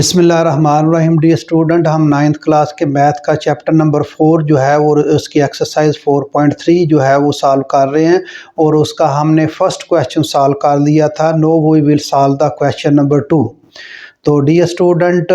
बिस्मिल्लाहिर्रहमानिर्रहीम। Dear student, हम 9th class के मैथ का चैप्टर नंबर 4 जो है वो उसकी एक्सरसाइज 4.3 जो है वो सॉल्व कर रहे हैं और उसका हमने फर्स्ट क्वेश्चन सॉल्व कर लिया था। Now we will solve the question number 2। तो डी स्टूडेंट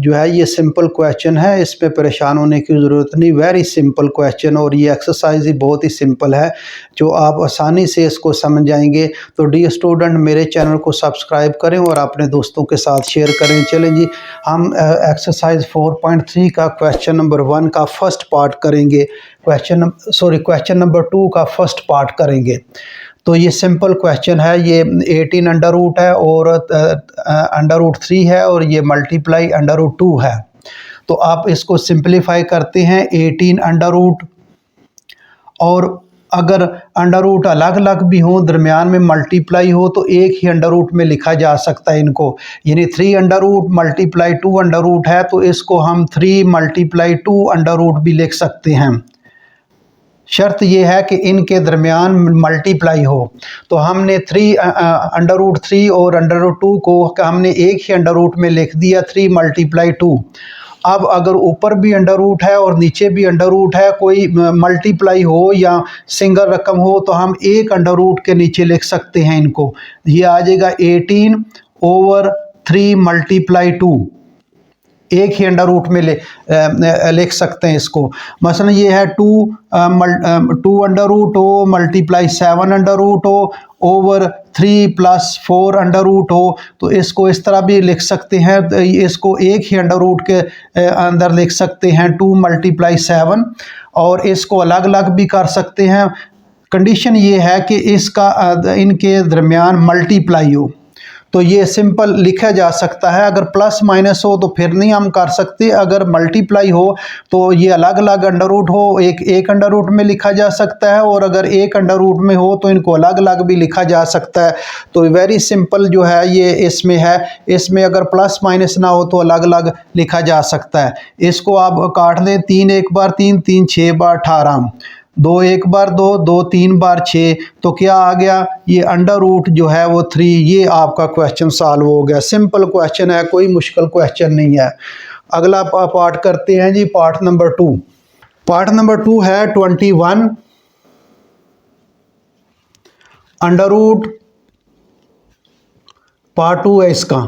जो है ये सिंपल क्वेश्चन है, इस पे परेशान होने की ज़रूरत नहीं। वेरी सिंपल क्वेश्चन और ये एक्सरसाइज ही बहुत ही सिंपल है जो आप आसानी से इसको समझ जाएंगे। तो डी स्टूडेंट मेरे चैनल को सब्सक्राइब करें और अपने दोस्तों के साथ शेयर करें। चलें जी, हम एक्सरसाइज 4.3 का क्वेश्चन नंबर 1 का फर्स्ट पार्ट करेंगे। क्वेश्चन नंबर 2 का फर्स्ट पार्ट करेंगे। तो ये सिंपल क्वेश्चन है, ये 18 अंडर रूट है और अंडर रूट 3 है और ये मल्टीप्लाई अंडर रूट 2 है। तो आप इसको सिंपलीफाई करते हैं 18 अंडर रूट, और अगर अंडर रूट अलग अलग भी हो, दरमियान में मल्टीप्लाई हो, तो एक ही अंडर रूट में लिखा जा सकता है इनको। यानी 3 under root multiply 2 under root है तो इसको हम 3 मल्टीप्लाई 2 अंडर रूट भी लिख सकते हैं। शर्त यह है कि इनके दरमियान मल्टीप्लाई हो। तो हमने 3 अंडर रूट 3 और अंडर रूट 2 को हमने एक ही अंडर रूट में लिख दिया 3 मल्टीप्लाई 2। अब अगर ऊपर भी अंडर रूट है और नीचे भी अंडर रूट है, कोई मल्टीप्लाई हो या सिंगल रकम हो, तो हम एक अंडर रूट के नीचे लिख सकते हैं इनको। ये आ जाएगा 18 ओवर 3 मल्टीप्लाई 2। एक ही अंडर रूट में लिख सकते हैं इसको। मसलन ये है 2 अंडर रूट हो मल्टीप्लाई 7 अंडर रूट हो ओवर 3 प्लस 4 अंडर रूट हो, तो इसको इस तरह भी लिख सकते हैं। इसको एक ही अंडर रूट के अंदर लिख सकते हैं 2 मल्टीप्लाई 7, और इसको अलग अलग भी कर सकते हैं। कंडीशन ये है कि इसका इनके दरमियान मल्टीप्लाई हो, तो ये सिंपल लिखा जा सकता है। अगर प्लस माइनस हो तो फिर नहीं हम कर सकते। अगर मल्टीप्लाई हो तो ये अलग अलग अंडर रूट हो, एक अंडर रूट में लिखा जा सकता है, और अगर एक अंडर रूट में हो तो इनको अलग अलग भी लिखा जा सकता है। तो वेरी सिंपल जो है ये इसमें है। इसमें अगर प्लस माइनस ना हो तो अलग अलग लिखा जा सकता है। इसको आप काट लें, 3 एक बार 3, 3 6 बार 18, 2 एक बार 2, 2 3 बार 6, तो क्या आ गया, ये अंडर रूट जो है वो 3। ये आपका क्वेश्चन सॉल्व हो गया। सिंपल क्वेश्चन है, कोई मुश्किल क्वेश्चन नहीं है। अगला पार्ट करते हैं जी, पार्ट नंबर 2। पार्ट नंबर 2 है 21 अंडर रूट, पार्ट 2 है इसका,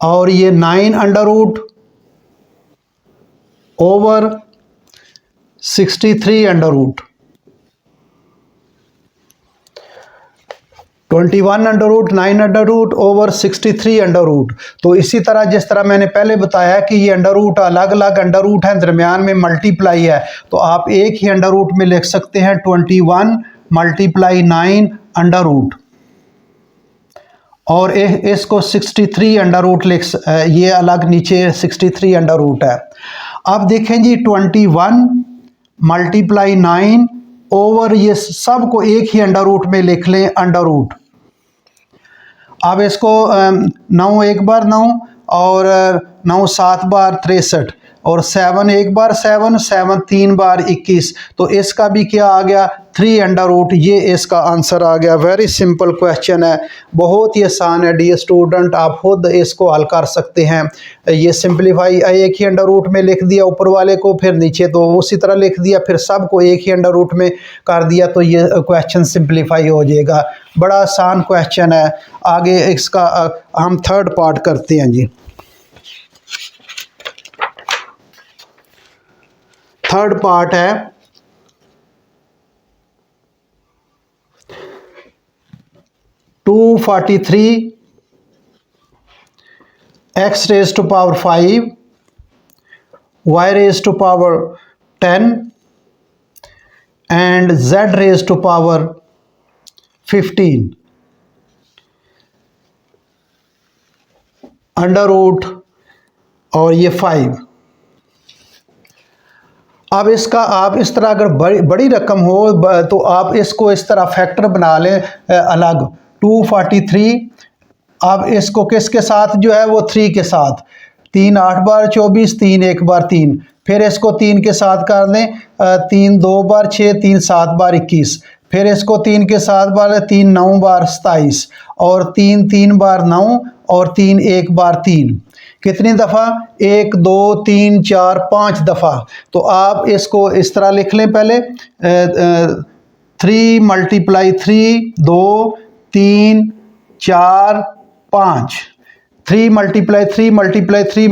और ये 9 under root over 63 under root. 21 under root, 9 under root over 63 under root. तो इसी तरह जिस तरह मैंने पहले बताया कि ये अंडर रूट अलग अलग अंडर रूट हैं, दरमियान में मल्टीप्लाई है, तो आप एक ही अंडर रूट में लिख सकते हैं 21 मल्टीप्लाई 9 अंडर रूट, और इसको 63 अंडर रूट ये अलग नीचे 63 अंडर रूट है। अब देखें जी, 21 मल्टीप्लाई 9 ओवर ये सब को एक ही अंडर रूट में लिख लें अंडर रूट। अब इसको 9 एक बार 9, और 9 7 बार 63, और 7 एक बार 7, 7 3 बार 21, तो इसका भी क्या आ गया 3 अंडर रूट। ये इसका आंसर आ गया। वेरी सिंपल क्वेश्चन है, बहुत ही आसान है डी स्टूडेंट, आप खुद इसको हल कर सकते हैं। ये सिंपलीफाई एक ही अंडर रूट में लिख दिया ऊपर वाले को, फिर नीचे तो उसी तरह लिख दिया, फिर सबको एक ही अंडर रूट में कर दिया, तो ये क्वेश्चन सिंपलीफाई हो जाएगा। बड़ा आसान क्वेश्चन है। आगे इसका हम थर्ड पार्ट करते हैं जी। थर्ड पार्ट है 243 x raised to power 5 y raised to power 10 and z raised to power 15 under root और ये 5। अब इसका आप इस तरह अगर बड़ी रकम हो तो आप इसको इस तरह फैक्टर बना लें अलग। 243, अब इसको किसके साथ जो है वो 3 के साथ, 3 8 बार 24, 3 एक बार 3, फिर इसको 3 के साथ कर लें, 3 2 बार 6, 3 7 बार 21, फिर इसको 3 के 7 बार, 3 9 बार 27, और 3 3 बार 9, और 3 1 बार 3। कितनी दफ़ा? 1 2 3 4 5 दफ़ा। तो आप इसको इस तरह लिख लें पहले, 3 × 3 2 3 4 5, 3 × 3 × 3 ×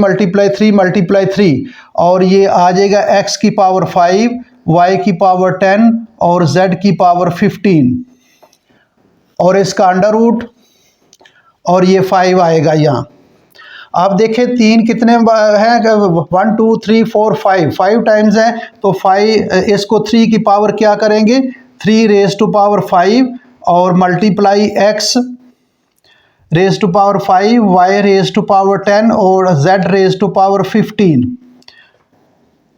3 × 3, और ये आ जाएगा x की पावर 5, y की पावर 10 और z की पावर 15, और इसका अंडर रूट, और ये 5 आएगा यहाँ। आप देखें 3 कितने हैं? 1 2 3 4 5 टाइम्स है, तो 5 इसको 3 की पावर क्या करेंगे? 3 रेज़ टू पावर 5, और multiply x raise to power 5, y raise to power 10 और z रेज़ टू पावर 15।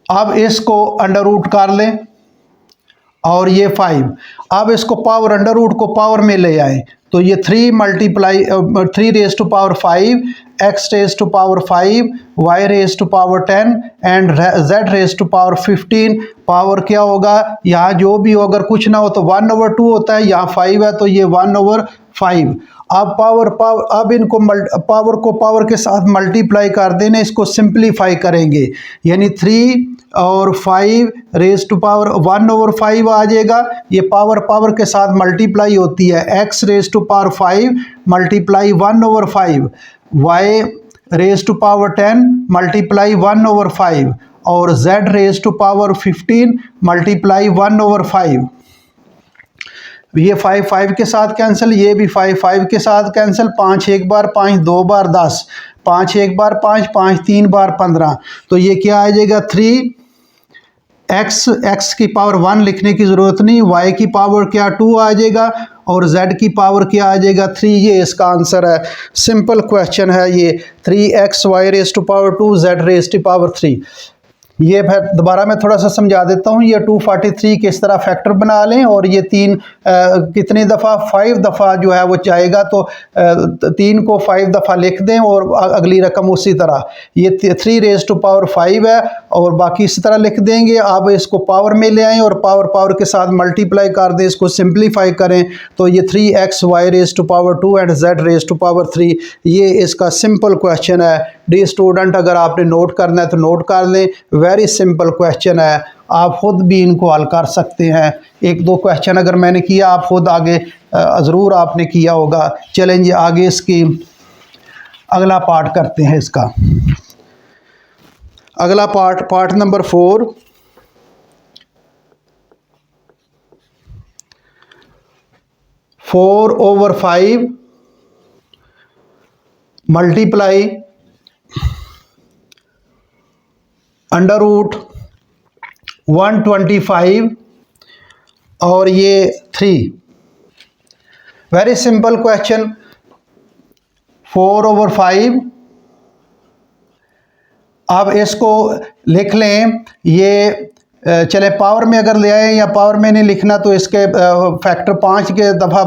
अब इसको अंडर रूट कर लें, और ये 5। अब इसको पावर, अंडर रूट को पावर में ले आए, तो ये 3 raise to power 5, x raise to power 5, y raise to power 10 and z raise to power 15। Power क्या होगा? यहाँ जो भी हो, अगर कुछ ना हो तो 1/2 होता है, यहाँ 5 है तो ये 1/5। अब अब इनको पावर को पावर के साथ मल्टीप्लाई कर देना, इसको सिंप्लीफाई करेंगे, यानी 3 और 5 रेज़ टू पावर 1/5 आ जाएगा। ये पावर के साथ मल्टीप्लाई होती है, x raise to power 5 multiply 1/5, y raise to power 10 multiply 1/5, और z raise to power 15 multiply 1/5। ये 5 के साथ कैंसिल, ये भी 5 के साथ कैंसिल, 5 एक बार 5, 2 बार 10, 5 एक बार 5, 5 3 बार 15। तो ये क्या आ जाएगा? 3x की पावर 1 लिखने की ज़रूरत नहीं, y की पावर क्या 2 आ जाएगा, और z की पावर क्या आ जाएगा? 3। ये इसका आंसर है। सिंपल क्वेश्चन है ये, 3x y raise to power 2 z raise to power 3। ये फिर दोबारा मैं थोड़ा सा समझा देता हूँ। ये 243 के इस तरह फैक्टर बना लें, और ये 3 कितनी दफ़ा? 5 दफ़ा जो है वो जाएगा, तो 3 को 5 दफ़ा लिख दें, और अगली रकम उसी तरह। ये 3 रेज़ टू पावर 5 है, और बाकी इसी तरह लिख देंगे। अब इसको पावर में ले आएँ, और पावर के साथ मल्टीप्लाई कर दें, इसको सिंप्लीफाई करें, तो ये 3x y raise to power 2 and z raise to power 3। ये इसका सिंपल क्वेश्चन है। डी स्टूडेंट, अगर आपने नोट करना है तो नोट कर लें, वेरी सिंपल क्वेश्चन है, आप खुद भी इनको हल कर सकते हैं। 1-2 क्वेश्चन अगर मैंने किया, आप खुद आगे ज़रूर आपने किया होगा। चलें जी, आगे इसकी अगला पार्ट करते हैं। इसका अगला part number 4, 4/5 multiply under root 125 और ये 3। Very simple question. 4/5, अब इसको लिख लें। ये चले पावर में अगर ले आए, या पावर में नहीं लिखना तो इसके फैक्टर 5 के दफ़ा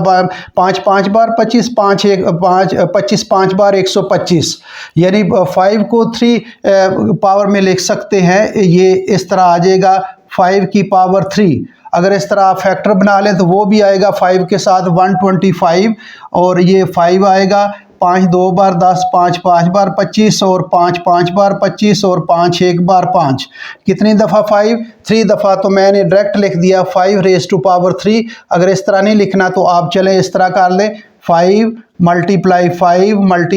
5 बार 25, 25 5 बार 125, यानी 5 को 3 पावर में लिख सकते हैं। ये इस तरह आ जाएगा 5 की पावर 3। अगर इस तरह आप फैक्टर बना लें तो वो भी आएगा 5 के साथ 125, और ये 5 आएगा। 5 2 बार 10, 5 5 बार 25, और 5 5 बार 25, और 5 1 बार 5। कितनी दफ़ा? 5, 3 दफ़ा। तो मैंने डायरेक्ट लिख दिया 5 रेज़ टू पावर 3। अगर इस तरह नहीं लिखना तो आप चलें इस तरह कर लें, 5 × 5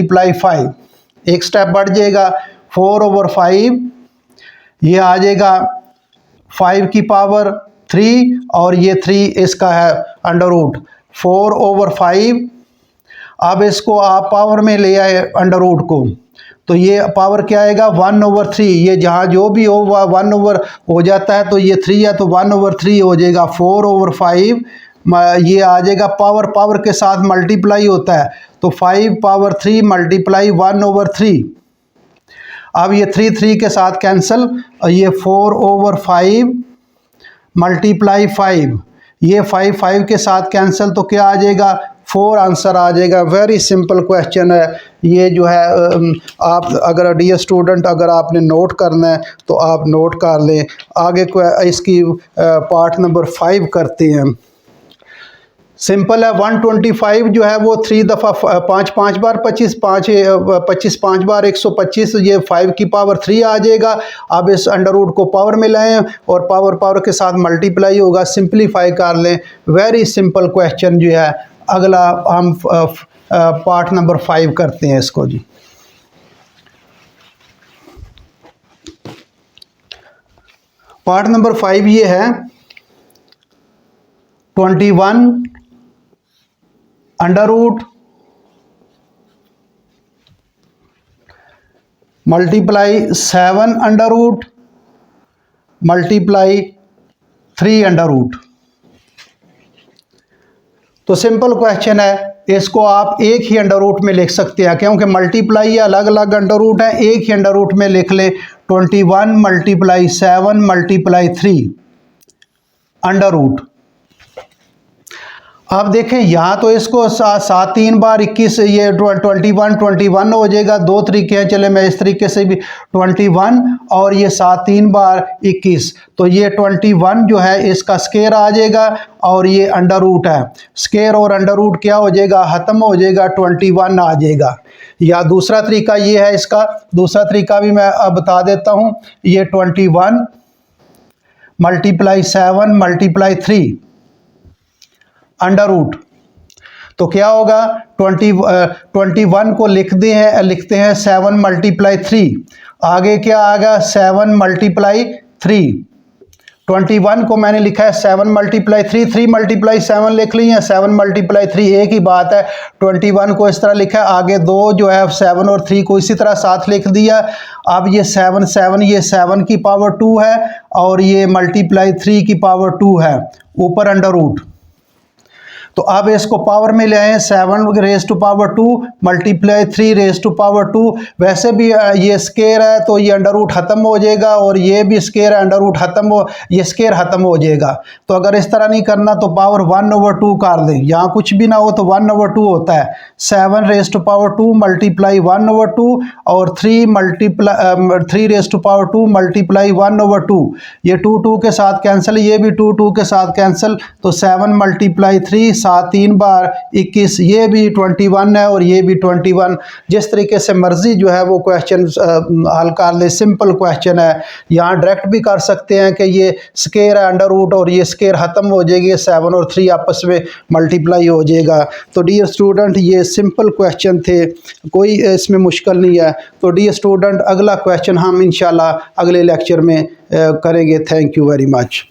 × 5। एक स्टेप बढ़ जाएगा, 4/5, ये आ जाएगा 5 की पावर 3, और ये 3 इसका है अंडर रूट 4/5। अब इसको आप पावर में ले आए अंडर रूट को, तो ये पावर क्या आएगा? 1/3। ये जहाँ जो भी हो 1 हो जाता है, तो ये 3 है तो 1/3 हो जाएगा। 4/5 ये आ जाएगा, पावर के साथ मल्टीप्लाई होता है, तो 5 पावर 3 मल्टीप्लाई 1/3। अब ये 3 के साथ कैंसिल, ये 4/5 मल्टीप्लाई 5, ये 5 के साथ कैंसिल, तो क्या आ जाएगा? 4 आंसर आ जाएगा। वेरी सिंपल क्वेश्चन है ये जो है। आप अगर डियर स्टूडेंट, अगर आपने नोट करना है तो आप नोट कर लें। आगे इसकी पार्ट नंबर 5 करते हैं। सिंपल है। 125 जो है वो 3 दफ़ा 5 बार 25 5 बार 125, ये 5 की पावर 3 आ जाएगा। अब इस अंडर रूट को पावर में लाएं और पावर के साथ मल्टीप्लाई होगा, सिंप्लीफाई कर लें। वेरी सिंपल क्वेश्चन जो है। अगला हम पार्ट नंबर 5 करते हैं इसको जी। पार्ट नंबर 5 ये है 21 under root multiply 7 under root multiply 3 under root. तो सिंपल क्वेश्चन है, इसको आप एक ही अंडर रूट में लिख सकते हैं क्योंकि मल्टीप्लाई अलग अलग अंडर रूट है, एक ही अंडर रूट में लिख लें। 21 मल्टीप्लाई 7 मल्टीप्लाई 3 अंडर रूट। अब देखें यहाँ तो इसको 7 3 बार 21, ये 21 हो जाएगा। दो तरीके हैं, चले मैं इस तरीके से भी 21 और ये 7 3 बार 21, तो ये 21 जो है इसका स्केयर आ जाएगा और ये अंडर रूट है। स्केयर और अंडर रूट क्या हो जाएगा, ख़त्म हो जाएगा, 21 आ जाएगा। या दूसरा तरीका ये है, इसका दूसरा तरीका भी मैं बता देता हूँ। ये 21 मल्टीप्लाई 7 मल्टीप्लाई 3 अंडर रूट, तो क्या होगा 21 को लिखते हैं 7 मल्टीप्लाई 3, आगे क्या आएगा 7 मल्टीप्लाई 3। 21 को मैंने लिखा है 7 मल्टीप्लाई 3, 3 मल्टीप्लाई 7 लिख ली है, 7 मल्टीप्लाई 3 एक ही बात है। 21 को इस तरह लिखा है, आगे दो जो है 7 और 3 को इसी तरह साथ लिख दिया। अब ये 7 ये 7 की पावर 2 है और ये मल्टीप्लाई 3 की पावर 2 है, ऊपर अंडर रूट। तो अब इसको पावर में ले आए, 7 raise to power 2 multiply 3 raise to power 2। वैसे भी ये स्केयर है तो ये अंडर रूट ख़त्म हो जाएगा और ये भी स्केयर है, अंडर रूट ख़त्म हो, ये स्केयर ख़त्म हो जाएगा। तो अगर इस तरह नहीं करना तो पावर 1/2 कर दें, यहाँ कुछ भी ना हो तो 1/2 होता है। 7 रेज टू पावर 2 मल्टीप्लाई 1/2 और 3 रेज टू पावर 2 मल्टीप्लाई 1/2। ये 2 के साथ कैंसिल, ये भी 2 के साथ कैंसिल, तो 7 मल्टीप्लाई 3 7 3 बार 21, ये भी 21 है और ये भी 21। जिस तरीके से मर्जी जो है वो क्वेश्चन हल कर ले, सिंपल क्वेश्चन है। यहाँ डायरेक्ट भी कर सकते हैं कि ये स्केयर है अंडर रूट और ये स्केयर ख़त्म हो जाएगी, 7 और 3 आपस में मल्टीप्लाई हो जाएगा। तो डियर स्टूडेंट ये सिंपल क्वेश्चन थे, कोई इसमें मुश्किल नहीं है। तो डियर स्टूडेंट अगला क्वेश्चन हम इंशाल्लाह अगले लेक्चर में करेंगे। Thank you very much.